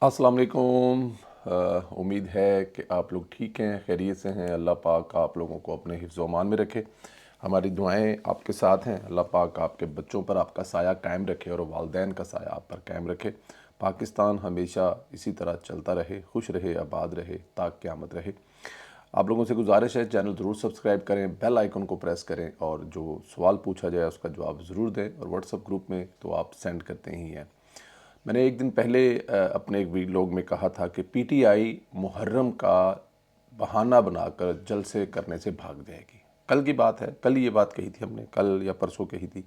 अस्सलाम वालेकुम। उम्मीद है कि आप लोग ठीक हैं, खैरियत से हैं। अल्लाह पाक आप लोगों को अपने हिफ्ज़ व अमान में रखे। हमारी दुआएं आपके साथ हैं। अल्लाह पाक आपके बच्चों पर आपका साया कायम रखे और वालदैन का साया आप पर कायम रखे। पाकिस्तान हमेशा इसी तरह चलता रहे, खुश रहे, आबाद रहे, ताक क़यामत रहे। आप लोगों से गुजारिश है, चैनल ज़रूर सब्सक्राइब करें, बेल आइकन को प्रेस करें और जो सवाल पूछा जाए उसका जवाब ज़रूर दें। और व्हाट्सएप ग्रुप में तो आप सेंड करते ही हैं। मैंने एक दिन पहले अपने एक वीलॉग में कहा था कि पीटीआई मुहर्रम का बहाना बनाकर जलसे करने से भाग जाएगी। कल की बात है, कल ये बात कही थी हमने, कल या परसों कही थी।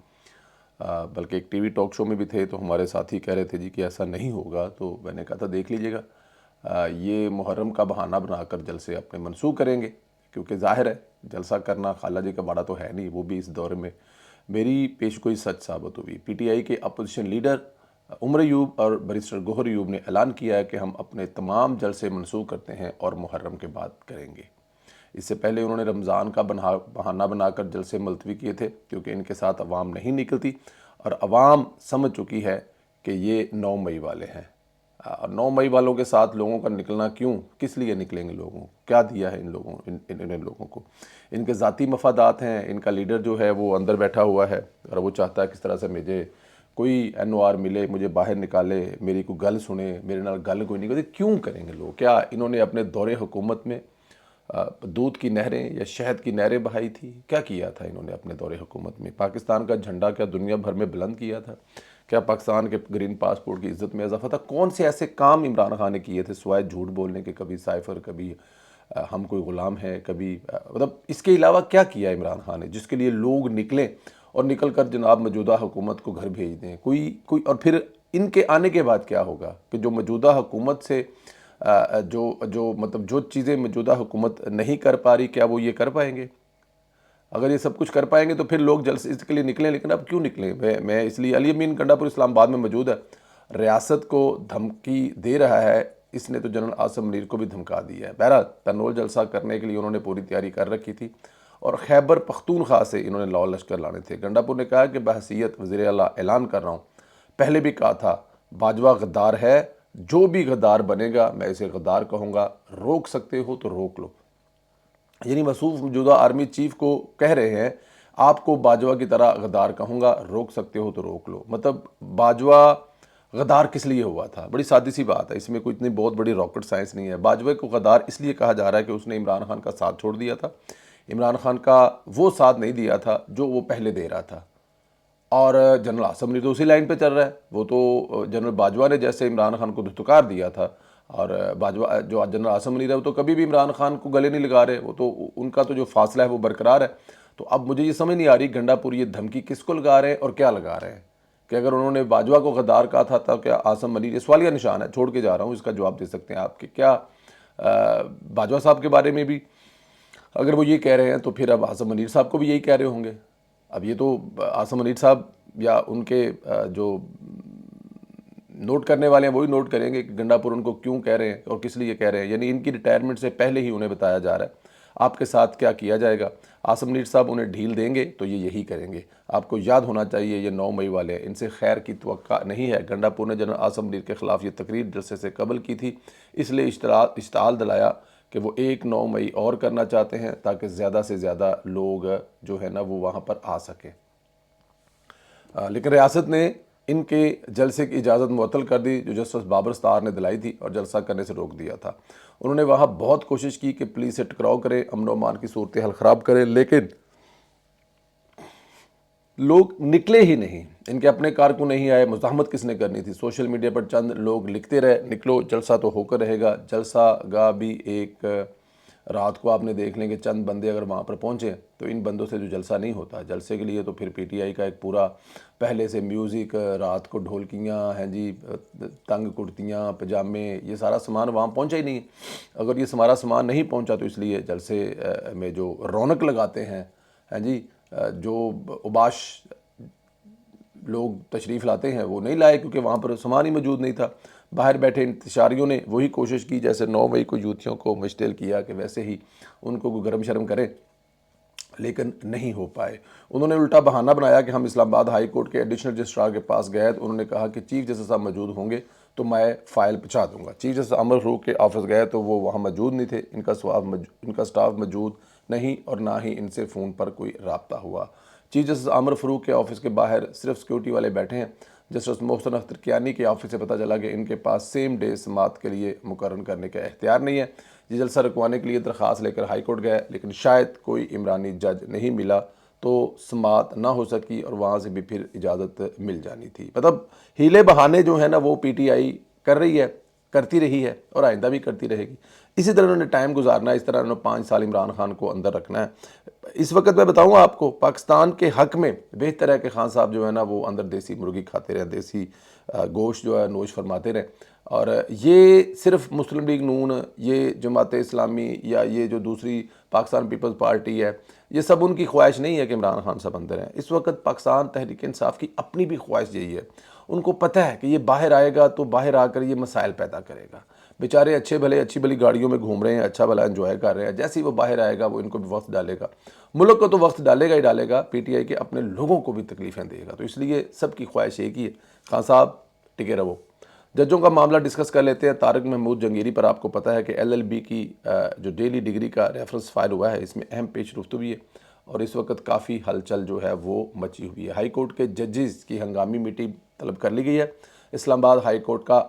बल्कि एक टीवी टॉक शो में भी थे तो हमारे साथी कह रहे थे जी कि ऐसा नहीं होगा। तो मैंने कहा था देख लीजिएगा, ये मुहर्रम का बहाना बनाकर जलसे अपने मनसूख करेंगे, क्योंकि ज़ाहिर है जलसा करना खाला जी का बाड़ा तो है नहीं। वो भी इस दौर में मेरी पेशगोई सच साबित हुई। पीटीआई के अपोजिशन लीडर उमर अयूब और बैरिस्टर गौहर अयूब ने ऐलान किया है कि हम अपने तमाम जलसे मनसूख करते हैं और मुहर्रम के बाद करेंगे। इससे पहले उन्होंने रमज़ान का बहाना बनाकर जलसे मुलतवी किए थे, क्योंकि इनके साथ अवाम नहीं निकलती और अवाम समझ चुकी है कि ये 9 मई वाले हैं। और 9 मई वालों के साथ लोगों का निकलना क्यों, किस लिए निकलेंगे लोगों, क्या दिया है इन लोगों इन लोगों को। इनके ज़ाती मफादात हैं। इनका लीडर जो है वो अंदर बैठा हुआ है और वो चाहता है किस तरह से मुझे कोई एनओआर मिले, मुझे बाहर निकाले, मेरी कोई गल सुने, मेरे नाल गल कोई नहीं करती। क्यों करेंगे लोग? क्या इन्होंने अपने दौरे हुकूमत में दूध की नहरें या शहद की नहरें बहाई थी? क्या किया था इन्होंने अपने दौरे हुकूमत में? पाकिस्तान का झंडा क्या दुनिया भर में बुलंद किया था? क्या पाकिस्तान के ग्रीन पासपोर्ट की इज़्ज़त में इजाफा था? कौन से ऐसे काम इमरान खान ने किए थे सिवाय झूठ बोलने के? कभी साइफ़र, कभी हम कोई ग़ुलाम हैं, कभी मतलब इसके अलावा क्या किया इमरान खान ने जिसके लिए लोग निकलें और निकल कर जनाब मौजूदा हुकूमत को घर भेज दें? कोई कोई और फिर इनके आने के बाद क्या होगा कि जो मौजूदा हुकूमत से जो जो मतलब जो चीज़ें मौजूदा हुकूमत नहीं कर पा रही, क्या वो ये कर पाएंगे? अगर ये सब कुछ कर पाएंगे तो फिर लोग जल्द से इसके लिए निकलें। लेकिन अब क्यों निकलें? मैं इसलिए अली अमीन गंडापुर इस्लामाबाद में मौजूद है, रियासत को धमकी दे रहा है। इसने तो जनरल आसम मुनीर को भी धमका दिया है। बहरहाल पेट्रोल जलसा करने के लिए उन्होंने पूरी तैयारी कर रखी थी और खैबर पख्तूनख्वा से इन्होंने लाहौर लश्कर लाने थे। गंडापुर ने कहा कि बहसीयत वज़ीर आला ऐलान कर रहा हूँ, पहले भी कहा था बाजवा गद्दार है, जो भी गद्दार बनेगा मैं इसे गद्दार कहूँगा, रोक सकते हो तो रोक लो। यानी मसूफ मौजूदा आर्मी चीफ को कह रहे हैं आपको बाजवा की तरह गद्दार कहूँगा, रोक सकते हो तो रोक लो। मतलब बाजवा गद्दार किस लिए हुआ था? बड़ी सादी सी बात है, इसमें कोई इतनी बहुत बड़ी रॉकेट साइंस नहीं है। बाजवा को गद्दार इसलिए कहा जा रहा है कि उसने इमरान खान का साथ छोड़ दिया था, इमरान खान का वो साथ नहीं दिया था जो वो पहले दे रहा था। और जनरल आसम मुनीर तो उसी लाइन पे चल रहा है। वो तो जनरल बाजवा ने जैसे इमरान खान को धुतकार दिया था, और बाजवा जो जनरल आसम मुनीर है वो तो कभी भी इमरान खान को गले नहीं लगा रहे। वो तो उनका तो जो फासला है वो बरकरार है। तो अब मुझे ये समझ नहीं आ रही गंडापुर ये धमकी किसको लगा रहे हैं और क्या लगा रहे हैं कि अगर उन्होंने बाजवा को गद्दार कहा था तो क्या आसम मुनीर, ये सवालिया निशान है, छोड़ के जा रहा हूँ, इसका जवाब दे सकते हैं आपके क्या बाजवा साहब के बारे में भी अगर वो ये कह रहे हैं तो फिर अब आसम मुनीर साहब को भी यही कह रहे होंगे। अब ये तो आसम मुनीर साहब या उनके जो नोट करने वाले हैं वही नोट करेंगे कि गंडापुर उनको क्यों कह रहे हैं और किस लिए कह रहे हैं। यानी इनकी रिटायरमेंट से पहले ही उन्हें बताया जा रहा है आपके साथ क्या किया जाएगा। आसम मुनीर साहब उन्हें ढील देंगे तो ये यही करेंगे। आपको याद होना चाहिए ये 9 मई वाले हैं, इनसे खैर की तवक्का नहीं है। गंडापुर ने जनरल आसम मुनीर के ख़िलाफ़ ये तकरीर जलसे से कबल की थी, इसलिए इश्ताल दिलाया कि वो 1 9 मई और करना चाहते हैं ताकि ज़्यादा से ज़्यादा लोग जो है ना वो वहाँ पर आ सकें। लेकिन रियासत ने इनके जलसे की इजाज़त मुअत्तल कर दी जो जस्टिस बाबर स्तार ने दिलाई थी और जलसा करने से रोक दिया था। उन्होंने वहाँ बहुत कोशिश की कि पुलिस से टकराव करें, अमन व अमान की सूरत हाल ख़राब करें, लेकिन लोग निकले ही नहीं। इनके अपने कारकुन नहीं आए। मुज़ाहमत किसने करनी थी? सोशल मीडिया पर चंद लोग लिखते रहे निकलो जलसा तो होकर रहेगा। जलसा गा भी एक रात को आपने देख लें कि चंद बंदे अगर वहाँ पर पहुँचे तो इन बंदों से जो जलसा नहीं होता। जलसे के लिए तो फिर पीटीआई का एक पूरा पहले से म्यूज़िक, रात को ढोलकियाँ हैं जी, तंग कुर्तियाँ, पजामे, ये सारा सामान वहाँ पहुँचा ही नहीं। अगर ये सारा सामान नहीं पहुँचा तो इसलिए जलसे में जो रौनक लगाते हैं जी, जो उबाश लोग तशरीफ़ लाते हैं वो नहीं लाए क्योंकि वहाँ पर सामान ही मौजूद नहीं था। बाहर बैठे इंतशारियों ने वही कोशिश की जैसे 9 मई को यूथियों को मुश्तिल किया कि वैसे ही उनको कोई गर्म शर्म करें, लेकिन नहीं हो पाए। उन्होंने उल्टा बहाना बनाया कि हम इस्लामाबाद हाई कोर्ट के एडिशनल रजिस्ट्रार के पास गए तो उन्होंने कहा कि चीफ जस्टिस साहब मौजूद होंगे تو میں فائل پہنچا دوں گا۔ چیف جسٹس عمر فاروق کے آفس گئے تو وہ وہاں موجود نہیں تھے، ان کا سٹاف موجود نہیں اور نہ ہی ان سے فون پر کوئی رابطہ ہوا۔ چیف جسٹس عمر فاروق کے آفس کے باہر صرف سیکورٹی والے بیٹھے ہیں۔ جسٹس محسن اختر کیانی کے آفس سے پتہ چلا کہ ان کے پاس سیم ڈے سماعت کے لیے مقرر کرنے کا اختیار نہیں ہے۔ یہ جلسہ رکوانے کے لیے درخواست لے کر ہائی کورٹ گئے، لیکن شاید کوئی عمرانی جج نہیں ملا تو سماعت نہ ہو سکی اور وہاں سے بھی پھر اجازت مل جانی تھی۔ مطلب ہیلے بہانے جو ہیں نا وہ پی ٹی آئی کر رہی ہے، کرتی رہی ہے اور آئندہ بھی کرتی رہے گی۔ اسی طرح انہوں نے ٹائم گزارنا ہے، اس طرح انہوں نے 5 سال عمران خان کو اندر رکھنا ہے۔ اس وقت میں بتاؤں آپ کو پاکستان کے حق میں بہتر ہے کہ خان صاحب جو ہے نا وہ اندر دیسی مرغی کھاتے رہیں، دیسی گوشت جو ہے نوش فرماتے رہیں۔ اور یہ صرف مسلم لیگ نون، یہ جماعت اسلامی یا یہ جو دوسری پاکستان پیپلز پارٹی ہے، یہ سب ان کی خواہش نہیں ہے کہ عمران خان صاحب اندر ہیں۔ اس وقت پاکستان تحریک انصاف کی اپنی بھی خواہش یہی ہے۔ ان کو پتہ ہے کہ یہ باہر آئے گا تو باہر آ کر یہ مسائل پیدا کرے گا۔ بیچارے اچھی بھلی گاڑیوں میں گھوم رہے ہیں، اچھا بھلا انجوائے کر رہے ہیں، جیسے ہی وہ باہر آئے گا وہ ان کو بھی وقت ڈالے گا، ملک کو تو وقت ڈالے گا ہی ڈالے گا، پی ٹی آئی کے اپنے لوگوں کو بھی تکلیفیں دے گا۔ تو اس لیے سب کی خواہش ایک ہی ہے، خان صاحب ٹکے رہو۔ ججوں کا معاملہ ڈسکس کر لیتے ہیں۔ طارق محمود جنگیری پر آپ کو پتہ ہے کہ ایل ایل بی کی جو ڈیلی ڈگری کا ریفرنس فائل ہوا ہے، اس میں اہم پیش رفت بھی ہے اور اس وقت کافی ہلچل جو ہے وہ مچی ہوئی ہے۔ ہائی کورٹ کے ججز کی ہنگامی میٹنگ طلب کر لی گئی ہے۔ اسلام آباد ہائی کورٹ کا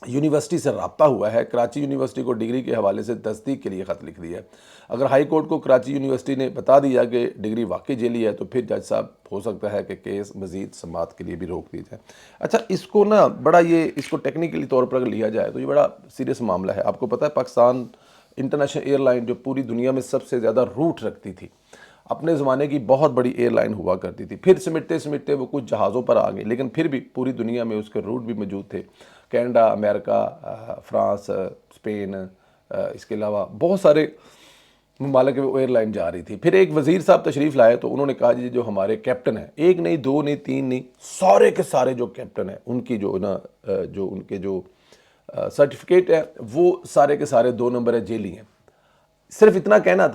یونیورسٹی سے رابطہ ہوا ہے، کراچی یونیورسٹی کو ڈگری کے حوالے سے تصدیق کے لیے خط لکھ دیا ہے۔ اگر ہائی کورٹ کو کراچی یونیورسٹی نے بتا دیا کہ ڈگری واقعی جعلی ہے تو پھر جج صاحب ہو سکتا ہے کہ کیس مزید سماعت کے لیے بھی روک دی جائے۔ اچھا، اس کو نا بڑا اس کو ٹیکنیکلی طور پر اگر لیا جائے تو یہ بڑا سیریس معاملہ ہے۔ آپ کو پتہ ہے پاکستان انٹرنیشنل ایئر لائن جو پوری دنیا میں سب سے زیادہ روٹ رکھتی تھی، اپنے زمانے کی بہت بڑی ایئر لائن ہوا کرتی تھی، پھر سمٹتے وہ کچھ جہازوں پر آ گئی، لیکن پھر بھی پوری دنیا میں اس کے روٹ بھی موجود تھے۔ کینیڈا، امریکہ، فرانس، اسپین، اس کے علاوہ بہت سارے ممالک میں وہ ایئر لائن جا رہی تھی۔ پھر ایک وزیر صاحب تشریف لائے تو انہوں نے کہا جی جو ہمارے کیپٹن ہیں، ایک نہیں، دو نہیں، تین نہیں، سارے کے سارے جو کیپٹن ہیں ان کی جو ان کے جو سرٹیفکیٹ ہے وہ سارے کے سارے 2 نمبر جعلی ہیں۔ صرف اتنا کہنا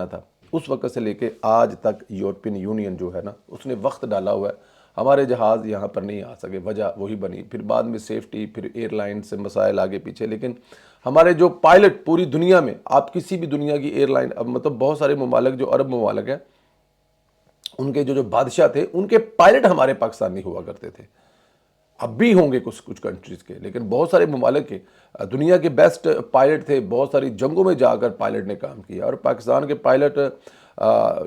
تھا۔ اس وقت سے لے کے آج تک یورپین یونین جو ہے نا اس نے وقت ڈالا ہوا ہے، ہمارے جہاز یہاں پر نہیں آ سکے، وجہ وہی بنی، پھر بعد میں سیفٹی، پھر ایئر لائن سے مسائل آگے پیچھے۔ لیکن ہمارے جو پائلٹ پوری دنیا میں، آپ کسی بھی دنیا کی ایئر لائن، اب مطلب بہت سارے ممالک جو عرب ممالک ہیں ان کے جو بادشاہ تھے ان کے پائلٹ ہمارے پاکستانی ہوا کرتے تھے، اب بھی ہوں گے کچھ کنٹریز کے، لیکن بہت سارے ممالک کے دنیا کے بیسٹ پائلٹ تھے، بہت ساری جنگوں میں جا کر پائلٹ نے کام کیا، اور پاکستان کے پائلٹ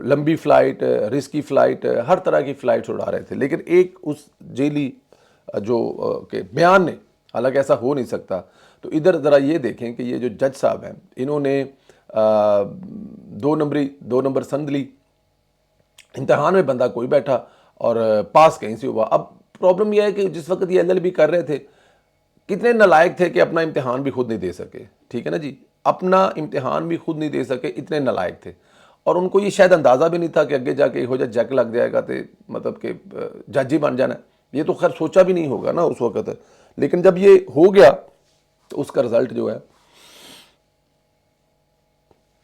لمبی فلائٹ، رسکی فلائٹ، ہر طرح کی فلائٹس اڑا رہے تھے۔ لیکن ایک اس جیلی جو کہ بیان نے، حالانکہ ایسا ہو نہیں سکتا، تو ادھر ذرا یہ دیکھیں کہ یہ جو جج صاحب ہیں انہوں نے 2 نمبر سند لی، امتحان میں بندہ کوئی بیٹھا اور پاس کہیں سے ہوا۔ اب پرابلم یہ ہے کہ جس وقت یہ ایل ایل بی کر رہے تھے کتنے نالائق تھے کہ اپنا امتحان بھی خود نہیں دے سکے، ٹھیک ہے نا جی، اپنا امتحان بھی خود نہیں دے سکے، اتنے نالائق تھے، اور ان کو یہ شاید اندازہ بھی نہیں تھا کہ آگے جا کے ہو جائے جیک لگ جائے گا تو مطلب کہ جج ہی بن جانا ہے، یہ تو خیر سوچا بھی نہیں ہوگا نا اس وقت، لیکن جب یہ ہو گیا تو اس کا رزلٹ جو ہے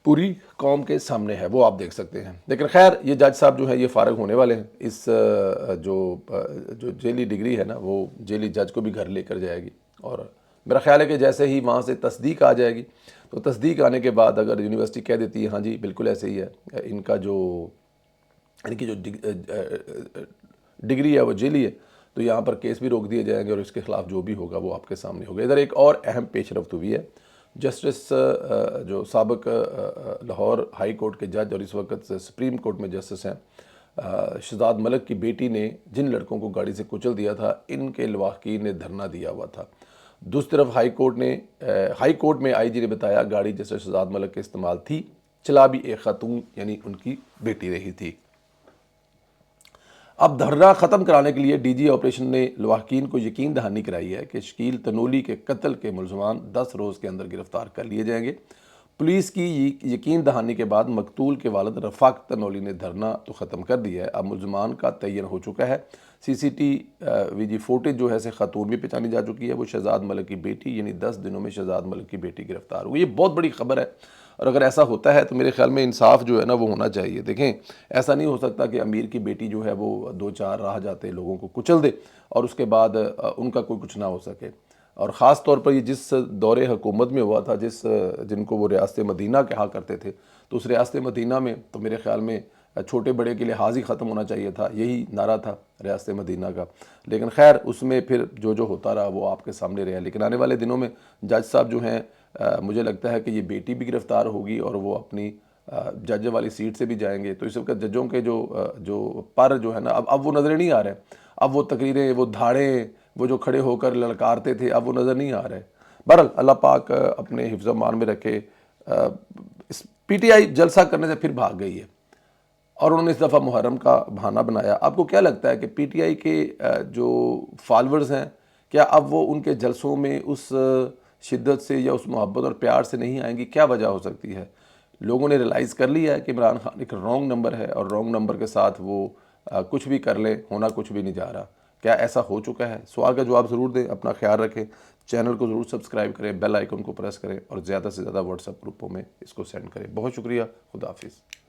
پوری قوم کے سامنے ہے، وہ آپ دیکھ سکتے ہیں۔ لیکن خیر یہ جج صاحب جو ہیں یہ فارغ ہونے والے ہیں، اس جو جیلی ڈگری ہے نا وہ جیلی جج کو بھی گھر لے کر جائے گی، اور میرا خیال ہے کہ جیسے ہی وہاں سے تصدیق آ جائے گی تو تصدیق آنے کے بعد اگر یونیورسٹی کہہ دیتی ہے ہاں جی بالکل ایسے ہی ہے، ان کی جو ڈگری ہے وہ جیلی ہے، تو یہاں پر کیس بھی روک دیے جائیں گے اور اس کے خلاف جو بھی ہوگا وہ آپ کے سامنے ہوگا۔ ادھر ایک اور اہم پیش رفت ہوئی ہے، جسٹس جو سابق لاہور ہائی کورٹ کے جج اور اس وقت سپریم کورٹ میں جسٹس ہیں شہزاد ملک کی بیٹی نے جن لڑکوں کو گاڑی سے کچل دیا تھا، ان کے لواحقین نے دھرنا دیا ہوا تھا۔ دوسری طرف ہائی کورٹ میں آئی جی نے بتایا گاڑی جسٹس شہزاد ملک کے استعمال تھی، چلا بھی ایک خاتون یعنی ان کی بیٹی رہی تھی۔ اب دھرنا ختم کرانے کے لیے ڈی جی آپریشن نے لواحقین کو یقین دہانی کرائی ہے کہ شکیل تنولی کے قتل کے ملزمان 10 روز کے اندر گرفتار کر لیے جائیں گے۔ पुलिस की यकीन दहानी के बाद मकतूल के वालिद रफ़ाक तनोली ने धरना तो ख़त्म कर दिया है। अब मुलजमान का तयन हो चुका है। CCTV फुटेज जो है से ख़ातून भी पहचानी जा चुकी है। वो शहजाद मलिक की बेटी, यानी 10 दिनों में शहजाद मलिक की बेटी गिरफ़्तार हुई। ये बहुत बड़ी ख़बर है, और अगर ऐसा होता है तो मेरे ख़्याल में इंसाफ जो है ना वो होना चाहिए। देखें, ऐसा नहीं हो सकता कि अमीर की बेटी जो है वो 2-4 राह जाते लोगों को कुचल दे और उसके बाद उनका कोई कुछ ना हो सके। और ख़ास तौर पर ये जिस दौरे हुकूमत में हुआ था, जिनको वो रियासत मदीना कहा करते थे, तो उस रियासत मदीना में तो मेरे ख़्याल में छोटे बड़े के लिहाज ही ख़त्म होना चाहिए था, यही नारा था रियासत मदीना का। लेकिन खैर उसमें फिर जो जो होता रहा वो आपके सामने रहा। लेकिन आने वाले दिनों में जज साहब जो हैं, मुझे लगता है कि ये बेटी भी गिरफ़्तार होगी और वो अपनी जज वाली सीट से भी जाएंगे। तो इस वक्त जजों के जो पर जो है ना, अब वो नज़र नहीं आ रहे। अब वो तकरीरें, वो धाड़ें, वो जो खड़े होकर ललकारते थे, अब वो नज़र नहीं आ रहे। बहरहाल अल्लाह पाक अपने हिफ्ज़ अमान में रखे। इस PTI जलसा करने से फिर भाग गई है और उन्होंने इस दफ़ा मुहर्रम का बहाना बनाया। आपको क्या लगता है कि PTI के जो फॉलोअर्स हैं, क्या अब वो उनके जलसों में उस शिद्दत से या उस मोहब्बत और प्यार से नहीं आएंगी? क्या वजह हो सकती है? लोगों ने रियलाइज़ कर लिया है कि इमरान खान एक रॉन्ग नंबर है और रॉन्ग नंबर के साथ वो कुछ भी कर ले, होना कुछ भी नहीं जा रहा। क्या ऐसा हो चुका है? सवाल का जवाब ज़रूर दें, अपना ख्याल रखें, चैनल को ज़रूर सब्सक्राइब करें, बेल आइकन को प्रेस करें और ज़्यादा से ज़्यादा व्हाट्सएप ग्रुपों में इसको सेंड करें। बहुत शुक्रिया, खुदा हाफिज़।